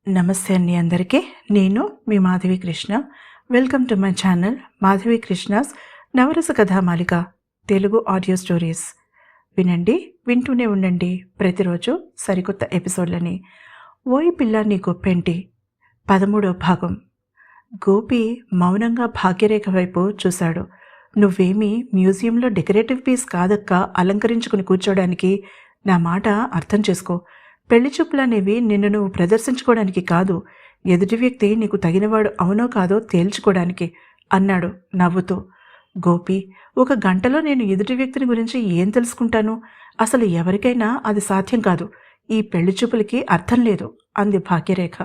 నమస్తే అండి అందరికీ. నేను మీ Madhavi Krishna. Welcome to my channel Madhavi Krishna's Navarasa Kathamalika Telugu audio stories. వినండి, వింటూనే ఉండండి ప్రతిరోజు సరికొత్త ఎపిసోడ్లని. ఓయి పిల్ల నీ గొప్పేంటి 13వ భాగం. గోపి మౌనంగా భాగ్యరేఖ వైపు చూశాడు. నువ్వేమీ మ్యూజియంలో డెకరేటివ్ పీస్ కాదక్క, అలంకరించుకుని కూర్చోడానికి. నా మాట అర్థం చేసుకో. పెళ్లి చూపులనేవి నిన్ను నువ్వు ప్రదర్శించుకోవడానికి కాదు, ఎదుటి వ్యక్తి నీకు తగినవాడు అవునో కాదో తేల్చుకోవడానికి అన్నాడు నవ్వుతూ. గోపి, 1 గంటలో నేను ఎదుటి వ్యక్తిని గురించి ఏం తెలుసుకుంటాను? అసలు ఎవరికైనా అది సాధ్యం కాదు. ఈ పెళ్లి చూపులకి అర్థం లేదు అంది భాగ్యరేఖ.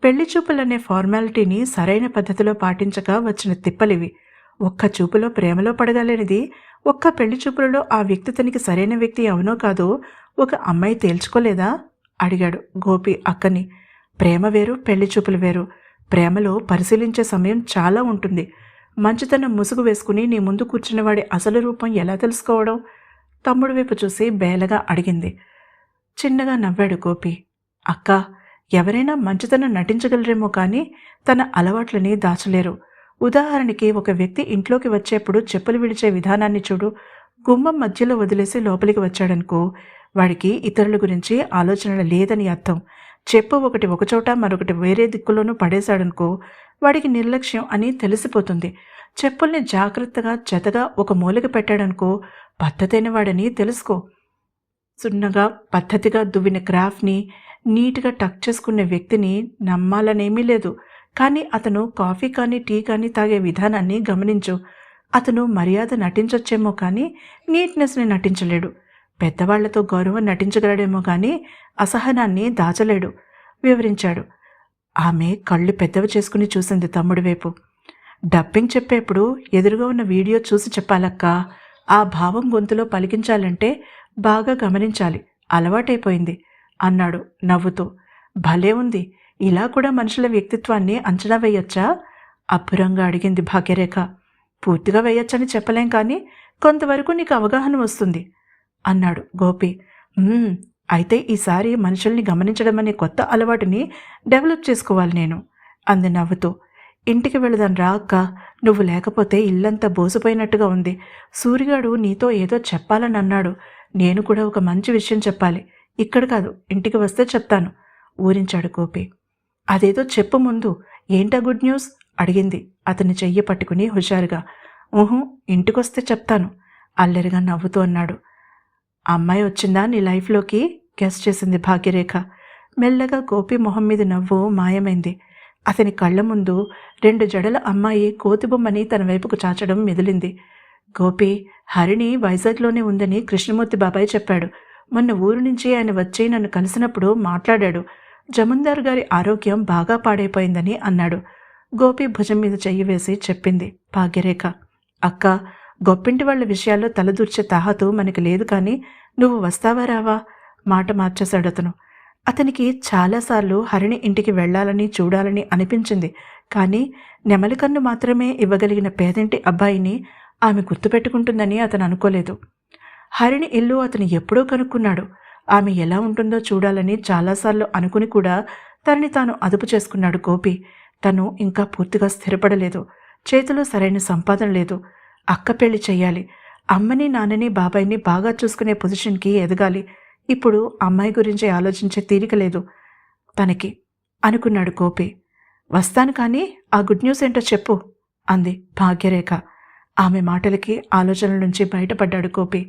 పెళ్లి చూపులనే ఫార్మాలిటీని సరైన పద్ధతిలో పాటించక వచ్చిన తిప్పలివి. ఒక్క చూపులో ప్రేమలో పడగలనిది ఒక్క పెళ్లి చూపులలో ఆ వ్యక్తి తనకి సరైన వ్యక్తి అవునో కాదో ఒక అమ్మాయి తేల్చుకోలేదా అడిగాడు గోపి అక్కని. ప్రేమ వేరు, పెళ్లి చూపులు వేరు. ప్రేమలో పరిశీలించే సమయం చాలా ఉంటుంది. మంచితనం ముసుగు వేసుకుని నీ ముందు కూర్చున్నవాడి అసలు రూపం ఎలా తెలుసుకోవడం? తమ్ముడి వైపు చూసి బేలగా అడిగింది. చిన్నగా నవ్వాడు గోపి. అక్క, ఎవరైనా మంచితనం నటించగలరేమో కానీ తన అలవాట్లని దాచలేరు. ఉదాహరణకి, ఒక వ్యక్తి ఇంట్లోకి వచ్చేప్పుడు చెప్పులు విడిచే విధానాన్ని చూడు. గుమ్మం మధ్యలో వదిలేసి లోపలికి వచ్చాడనుకో, వాడికి ఇతరుల గురించి ఆలోచన లేదని అర్థం. చెప్పు ఒకటి ఒకచోట, మరొకటి వేరే దిక్కులోనూ పడేశాడనుకో, వాడికి నిర్లక్ష్యం అని తెలిసిపోతుంది. చెప్పుల్ని జాగ్రత్తగా జతగా ఒక మూలకి పెట్టాడనుకో, పద్ధతైన వాడని తెలుసుకో. సున్నగా పద్ధతిగా దువ్విన క్రాఫ్ట్ని నీట్గా టక్ చేసుకునే వ్యక్తిని నమ్మాలనేమీ లేదు. కానీ అతను కాఫీ కానీ టీ కానీ తాగే విధానాన్ని గమనించు. అతను మర్యాద నటించొచ్చేమో కానీ నీట్నెస్ని నటించలేడు. పెద్దవాళ్లతో గౌరవం నటించగలడేమో కానీ అసహనాన్ని దాచలేడు వివరించాడు. ఆమె కళ్ళు పెద్దవి చేసుకుని చూసింది తమ్ముడి వైపు. డబ్బింగ్ చెప్పేప్పుడు ఎదురుగా ఉన్న వీడియో చూసి చెప్పాలక్క. ఆ భావం గొంతులో పలికించాలంటే బాగా గమనించాలి, అలవాటైపోయింది అన్నాడు నవ్వుతూ. భలే ఉంది, ఇలా కూడా మనుషుల వ్యక్తిత్వాన్ని అంచనా వేయొచ్చా? అబ్బురంగా అడిగింది భాగ్యరేఖ. పూర్తిగా వేయొచ్చని చెప్పలేం కానీ కొంతవరకు నీకు అవగాహన వస్తుంది అన్నాడు గోపి. అయితే ఈసారి మనుషుల్ని గమనించడం అనే కొత్త అలవాటుని డెవలప్ చేసుకోవాలి నేను అంది నవ్వుతూ. ఇంటికి వెళదాం రా అక్క, నువ్వు లేకపోతే ఇల్లంతా బోసిపోయినట్టుగా ఉంది. సూరిగాడు నీతో ఏదో చెప్పాలని అన్నాడు. నేను కూడా ఒక మంచి విషయం చెప్పాలి. ఇక్కడ కాదు, ఇంటికి వస్తే చెప్తాను ఊరించాడు గోపి. అదేదో చెప్పు ముందు. ఏంటా గుడ్ న్యూస్ అడిగింది అతని చెయ్యి పట్టుకుని హుషారుగా. ఇంటికొస్తే చెప్తాను అల్లరిగా నవ్వుతూ అన్నాడు. అమ్మాయి వచ్చిందా నీ లైఫ్లోకి? గెస్ చేసింది భాగ్యరేఖ. మెల్లగా గోపి మొహం మీద నవ్వు మాయమైంది. అతని కళ్ళ ముందు 2 జడల అమ్మాయి కోతిబొమ్మని తన వైపుకు చాచడం మెదిలింది. గోపి, హరిణి వైజాగ్లోనే ఉందని కృష్ణమూర్తి బాబాయ్ చెప్పాడు. మొన్న ఊరు నుంచి ఆయన వచ్చి నన్ను కలిసినప్పుడు మాట్లాడాడు. జమీందారు గారి ఆరోగ్యం బాగా పాడైపోయిందని అన్నాడు. గోపి భుజం మీద చెయ్యి వేసి చెప్పింది భాగ్యరేఖ. అక్క, గొప్పింటి వాళ్ళ విషయాల్లో తలదూర్చే తాహతు మనకి లేదు, కానీ నువ్వు వస్తావా రావా? మాట మార్చేశాడు అతను. అతనికి చాలాసార్లు హరిణి ఇంటికి వెళ్లాలని చూడాలని అనిపించింది. కానీ నెమలికన్ను మాత్రమే ఇవ్వగలిగిన పేదింటి అబ్బాయిని ఆమె గుర్తుపెట్టుకుంటుందని అతను అనుకోలేదు. హరిణి ఇల్లు అతను ఎప్పుడో కనుక్కున్నాడు. ఆమె ఎలా ఉంటుందో చూడాలని చాలాసార్లు అనుకుని కూడా తనని తాను అదుపు చేసుకున్నాడు గోపి. తను ఇంకా పూర్తిగా స్థిరపడలేదు. చేతిలో సరైన సంపాదన లేదు. అక్క పెళ్లి చెయ్యాలి. అమ్మని నాన్నని బాబాయిని బాగా చూసుకునే పొజిషన్కి ఎదగాలి. ఇప్పుడు అమ్మాయి గురించి ఆలోచించే తీరిక లేదు తనకి అనుకున్నాడు గోపి. వస్తాను, కానీ ఆ గుడ్ న్యూస్ ఏంటో చెప్పు అంది భాగ్యరేఖ. ఆమె మాటలకి ఆలోచనల నుంచి బయటపడ్డాడు గోపి.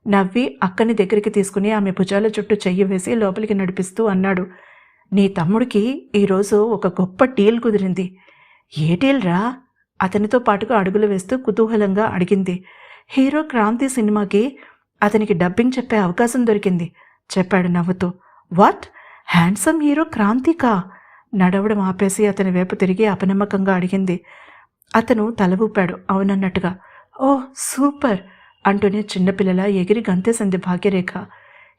నవ్వి అక్కని దగ్గరికి తీసుకుని ఆమె భుజాల చుట్టూ చెయ్యి వేసి లోపలికి నడిపిస్తూ అన్నాడు. నీ తమ్ముడికి ఈరోజు ఒక గొప్ప డీల్ కుదిరింది. ఏ డీల్ రా? అతనితో పాటుగా అడుగులు వేస్తూ కుతూహలంగా అడిగింది. హీరో క్రాంతి సినిమాకి అతనికి డబ్బింగ్ చెప్పే అవకాశం దొరికింది చెప్పాడు నవ్వుతూ. వాట్? హ్యాండ్సమ్ హీరో క్రాంతికా? నడవడం ఆపేసి అతని వైపు తిరిగి అపనమ్మకంగా అడిగింది. అతను తల ఊపాడు అవునన్నట్టుగా. ఓహ్ సూపర్ అంటూనే చిన్నపిల్లల ఎగిరి గంతేసింది భాగ్యరేఖ.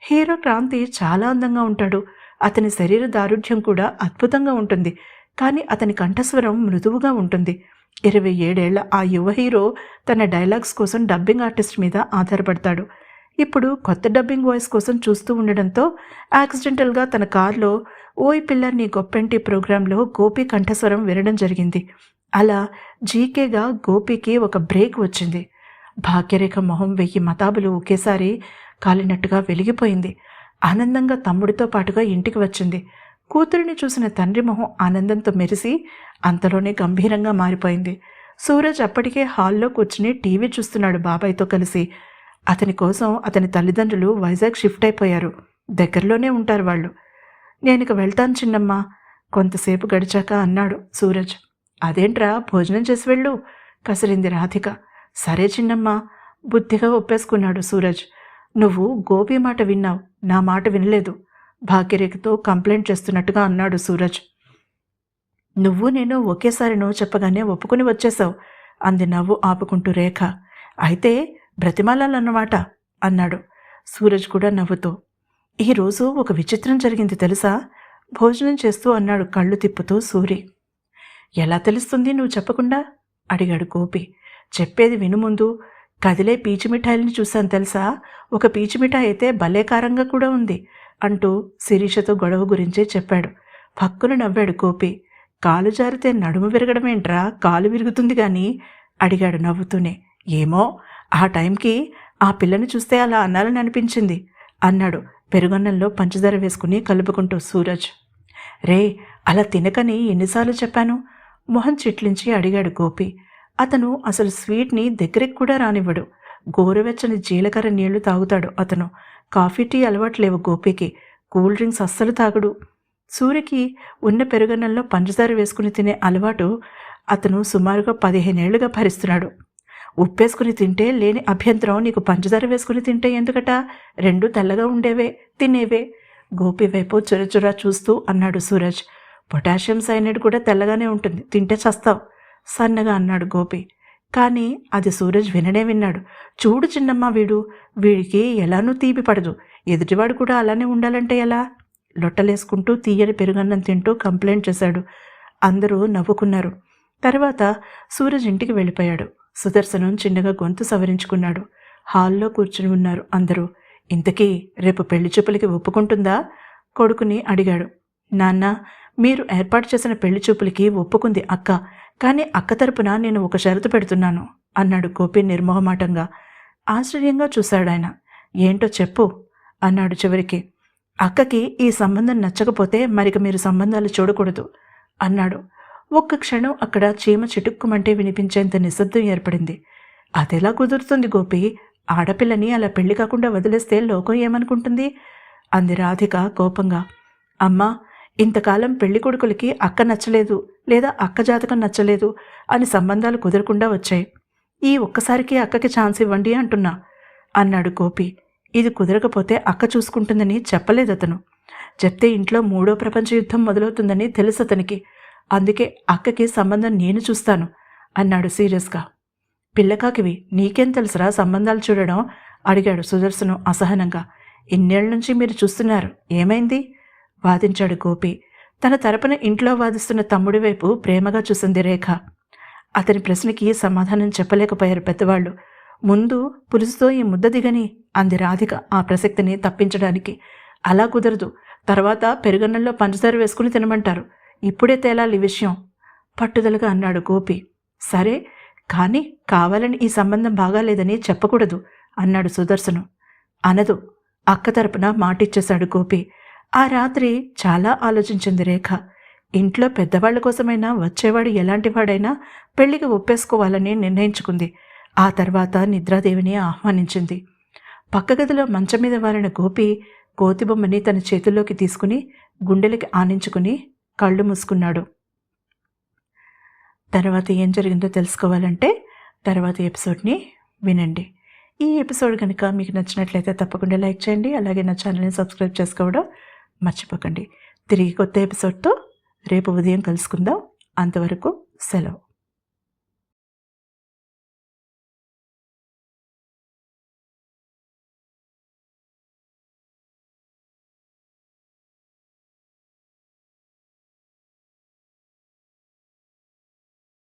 హీరో క్రాంతి చాలా అందంగా ఉంటాడు. అతని శరీర దారుఢ్యం కూడా అద్భుతంగా ఉంటుంది. కానీ అతని కంఠస్వరం మృదువుగా ఉంటుంది. 27 ఏళ్ల ఆ యువ హీరో తన డైలాగ్స్ కోసం డబ్బింగ్ ఆర్టిస్ట్ మీద ఆధారపడతాడు. ఇప్పుడు కొత్త డబ్బింగ్ వాయిస్ కోసం చూస్తూ ఉండడంతో యాక్సిడెంటల్గా తన కారులో ఓయ్ పిల్ల నీ గొప్పెంటి ప్రోగ్రాంలో గోపి కంఠస్వరం వినడం జరిగింది. అలా జీకేగా గోపికి ఒక బ్రేక్ వచ్చింది. భాగ్యరేఖ మొహం 1000 మతాబులు ఒకేసారి కాలినట్టుగా వెలిగిపోయింది. ఆనందంగా తమ్ముడితో పాటుగా ఇంటికి వచ్చింది. కూతురిని చూసిన తండ్రి మొహం ఆనందంతో మెరిసి అంతలోనే గంభీరంగా మారిపోయింది. సూరజ్ అప్పటికే హాల్లో కూర్చుని టీవీ చూస్తున్నాడు బాబాయ్తో కలిసి. అతని కోసం అతని తల్లిదండ్రులు వైజాగ్ షిఫ్ట్ అయిపోయారు. దగ్గరలోనే ఉంటారు వాళ్ళు. నేనిక వెళ్తాను చిన్నమ్మ, కొంతసేపు గడిచాక అన్నాడు సూరజ్. అదేంట్రా, భోజనం చేసి వెళ్ళు కసిరింది రాధిక. సరే చిన్నమ్మ, బుద్ధిగా ఒప్పేసుకున్నాడు సూరజ్. నువ్వు గోపి మాట విన్నావు, నా మాట వినలేదు, భాగ్యరేఖతో కంప్లైంట్ చేస్తున్నట్టుగా అన్నాడు సూరజ్. నువ్వు నేను ఒకేసారి నో చెప్పగానే ఒప్పుకుని వచ్చేశావు అంది నవ్వు ఆపుకుంటూ రేఖ. అయితే బ్రతిమాలాలన్నమాట అన్నాడు సూరజ్ కూడా నవ్వుతూ. ఈరోజు ఒక విచిత్రం జరిగింది తెలుసా, భోజనం చేస్తూ అన్నాడు కళ్ళు తిప్పుతూ సూరి. ఎలా తెలుస్తుంది నువ్వు చెప్పకుండా అడిగాడు గోపి. చెప్పేది విను ముందు. కదిలే పీచు మిఠాయిల్ని చూశాను తెలుసా, ఒక పీచు మిఠాయి అయితే భలే కారంగా కూడా ఉంది అంటూ శిరీషతో గొడవ గురించే చెప్పాడు. పక్కున నవ్వాడు గోపి. కాలు జారితే నడుము విరగడమేంట్రా, కాలు విరుగుతుంది గాని అడిగాడు నవ్వుతూనే. ఏమో, ఆ టైంకి ఆ పిల్లని చూస్తే అలా అనాలని అనిపించింది అన్నాడు పెరుగన్నంలో పంచదార వేసుకుని కలుపుకుంటూ సూరజ్. రే, అలా తినకని ఎన్నిసార్లు చెప్పాను, మొహం చిట్లించి అడిగాడు గోపి. అతను అసలు స్వీట్ని దగ్గరికి కూడా రానివ్వడు. గోరువెచ్చని జీలకర్ర నీళ్లు తాగుతాడు అతను. కాఫీ టీ అలవాట్లేవు గోపికి. కూల్ డ్రింక్స్ అస్సలు తాగడు. సూర్యకి ఉన్న పెరుగన్నంలో పంచదార వేసుకుని తినే అలవాటు అతను సుమారుగా 15 ఏళ్లుగా భరిస్తున్నాడు. ఉప్పేసుకుని తింటే లేని అభ్యంతరం, నీకు పంచదార వేసుకుని తింటే ఎందుకట, రెండు తెల్లగా ఉండేవే తినేవే గోపి వైపు చురచురా చూస్తూ అన్నాడు సూరజ్. పొటాషియం సైనైడ్ కూడా తెల్లగానే ఉంటుంది, తింటే చస్తావు సన్నగా అన్నాడు గోపి. కానీ అది సూరజ్ విననే విన్నాడు. చూడు చిన్నమ్మ, వీడికి ఎలానూ తీపి పడదు, ఎదుటివాడు కూడా అలానే ఉండాలంటే ఎలా, లొట్టలేసుకుంటూ తీయని పెరుగన్నం తింటూ కంప్లైంట్ చేశాడు. అందరూ నవ్వుకున్నారు. తర్వాత సూరజ్ ఇంటికి వెళ్ళిపోయాడు. సుదర్శనం చిన్నగా గొంతు సవరించుకున్నాడు. హాల్లో కూర్చుని ఉన్నారు అందరూ. ఇంతకీ రేపు పెళ్లి చూపులకి ఒప్పుకుంటుందా కొడుకుని అడిగాడు. నాన్న, మీరు ఏర్పాటు చేసిన పెళ్లి చూపులకి ఒప్పుకుంది అక్క, కానీ అక్క తరపున నేను ఒక షరతు పెడుతున్నాను అన్నాడు గోపి నిర్మోహమాటంగా. ఆశ్చర్యంగా చూశాడాయన. ఏంటో చెప్పు అన్నాడు చివరికి. అక్కకి ఈ సంబంధం నచ్చకపోతే మరిక మీరు సంబంధాలు చూడకూడదు అన్నాడు. ఒక్క క్షణం అక్కడ చీమ చిటుక్కుమంటే వినిపించేంత నిశ్శబ్దం ఏర్పడింది. అదెలా కుదురుతుంది గోపి, ఆడపిల్లని అలా పెళ్లి కాకుండా వదిలేస్తే లోకం ఏమనుకుంటుంది అంది రాధిక కోపంగా. అమ్మా, ఇంతకాలం పెళ్లి కొడుకులకి అక్క నచ్చలేదు లేదా అక్క జాతకం నచ్చలేదు అని సంబంధాలు కుదరకుండా వచ్చాయి. ఈ ఒక్కసారికి అక్కకి ఛాన్స్ ఇవ్వండి అంటున్నా అన్నాడు గోపి. ఇది కుదరకపోతే అక్క చూసుకుంటుందని చెప్పలేదు అతను. చెప్తే ఇంట్లో 3వ ప్రపంచ యుద్ధం మొదలవుతుందని తెలుసు అతనికి. అందుకే అక్కకి సంబంధం నేను చూస్తాను అన్నాడు సీరియస్గా. పిల్లకాకివి, నీకేం తెలుసురా సంబంధాలు చూడడం అడిగాడు సుదర్శనం అసహనంగా. ఇన్నేళ్ల నుంచి మీరు చూస్తున్నారు, ఏమైంది వాదించాడు గోపి. తన తరపున ఇంట్లో వాదిస్తున్న తమ్ముడి వైపు ప్రేమగా చూసింది రేఖ. అతని ప్రశ్నకి సమాధానం చెప్పలేకపోయారు పెద్దవాళ్ళు. ముందు పులుసుతో ఈ ముద్ద దిగని అంది రాధిక ఆ ప్రసక్తిని తప్పించడానికి. అలా కుదరదు, తర్వాత పెరుగన్నంలో పంచదార వేసుకుని తినమంటారు, ఇప్పుడే తేలాలి విషయం పట్టుదలగా అన్నాడు గోపి. సరే, కానీ కావాలని ఈ సంబంధం బాగాలేదని చెప్పకూడదు అన్నాడు సుదర్శనం. అనదు, అక్క తరపున మాటిచ్చేశాడు గోపి. ఆ రాత్రి చాలా ఆలోచించింది రేఖ. ఇంట్లో పెద్దవాళ్ల కోసమైనా వచ్చేవాడు ఎలాంటివాడైనా పెళ్లికి ఒప్పేసుకోవాలని నిర్ణయించుకుంది. ఆ తర్వాత నిద్రాదేవిని ఆహ్వానించింది. పక్క గదిలో మంచం మీద వాలిన గోపి కోతిబొమ్మని తన చేతుల్లోకి తీసుకుని గుండెలకి ఆనించుకుని కళ్ళు మూసుకున్నాడు. తర్వాత ఏం జరిగిందో తెలుసుకోవాలంటే తర్వాత ఎపిసోడ్ని వినండి. ఈ ఎపిసోడ్ కనుక మీకు నచ్చినట్లయితే తప్పకుండా లైక్ చేయండి. అలాగే నా ఛానల్ని సబ్స్క్రైబ్ చేసుకోవడం మర్చిపోకండి. తిరిగి కొత్త ఎపిసోడ్తో రేపు ఉదయం కలుసుకుందాం. అంతవరకు సెలవు.